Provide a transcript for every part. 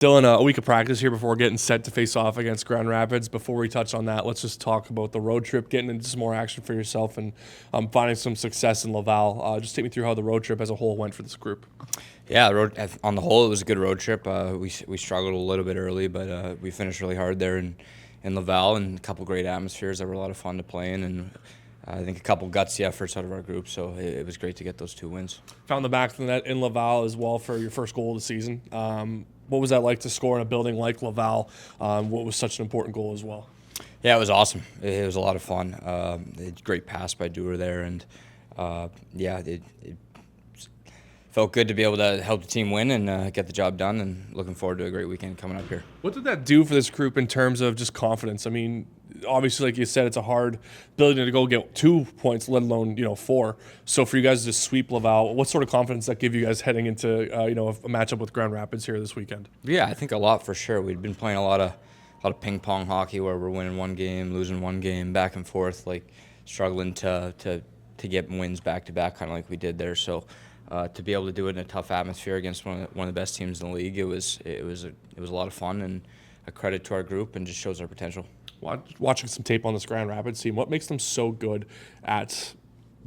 Dylan, a week of practice here before getting set to face off against Grand Rapids. Before we touch on that, let's just talk about the road trip, getting into some more action for yourself and finding some success in Laval. Just take me through how the road trip as a whole went for this group. Yeah, on the whole, it was a good road trip. We struggled a little bit early, but we finished really hard there in Laval, and a couple great atmospheres that were a lot of fun to play in, and I think a couple gutsy efforts out of our group. So it was great to get those 2 wins. Found the back of the net in Laval as well for your first goal of the season. What was that like to score in a building like Laval? What was such an important goal as well? Yeah, it was awesome. It was a lot of fun. Great pass by Dewar there, and it felt good to be able to help the team win and get the job done, and looking forward to a great weekend coming up here. What did that do for this group in terms of just confidence? I mean, obviously, like you said, it's a hard ability to go get 2 points, let alone 4. So for you guys to sweep Laval, what sort of confidence that give you guys heading into a matchup with Grand Rapids here this weekend? Yeah, I think a lot for sure. We'd been playing a lot of ping pong hockey where we're winning one game, losing one game, back and forth, like struggling to get wins back to back, kind of like we did there. So. To be able to do it in a tough atmosphere against one of the best teams in the league, it was a lot of fun and a credit to our group, and just shows our potential. Watching some tape on this Grand Rapids team, what makes them so good at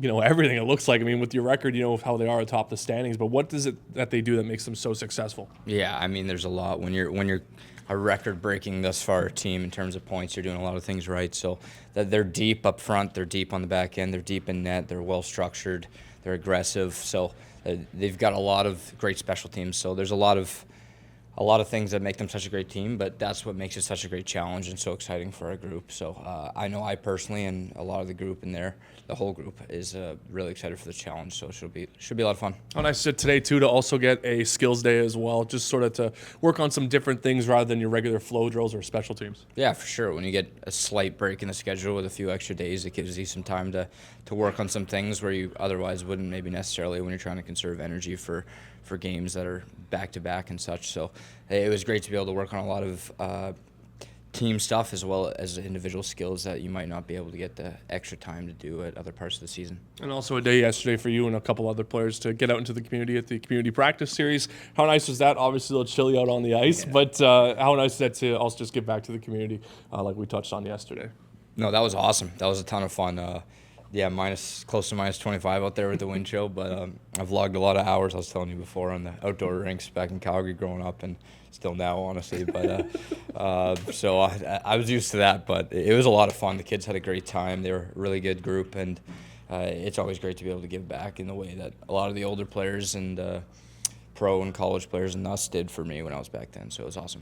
everything? It looks like, I mean, with your record, how they are atop the standings, but what is it that they do that makes them so successful? Yeah, I mean, there's a lot when you're a record-breaking thus far team in terms of points. You're doing a lot of things right. So that they're deep up front, they're deep on the back end, they're deep in net, they're well structured, they're aggressive. So they've got a lot of great special teams. So there's a lot of things that make them such a great team, but that's what makes it such a great challenge and so exciting for our group. So I know I personally and a lot of the group in there, the whole group is really excited for the challenge. So it should be a lot of fun. How nice is it today too to also get a skills day as well, just sort of to work on some different things rather than your regular flow drills or special teams. Yeah, for sure. When you get a slight break in the schedule with a few extra days, it gives you some time to work on some things where you otherwise wouldn't maybe necessarily when you're trying to conserve energy for games that are back-to-back and such. So it was great to be able to work on a lot of team stuff as well as individual skills that you might not be able to get the extra time to do at other parts of the season. And also a day yesterday for you and a couple other players to get out into the community at the community practice series. How nice was that? Obviously a little chilly out on the ice, but how nice is that to also just give back to the community like we touched on yesterday? No, that was awesome. That was a ton of fun. Close to minus 25 out there with the wind chill, but I've logged a lot of hours, I was telling you before, on the outdoor rinks back in Calgary growing up, and still now, honestly. But so I was used to that, but it was a lot of fun. The kids had a great time. They were a really good group, and it's always great to be able to give back in the way that a lot of the older players and pro and college players and us did for me when I was back then. So it was awesome.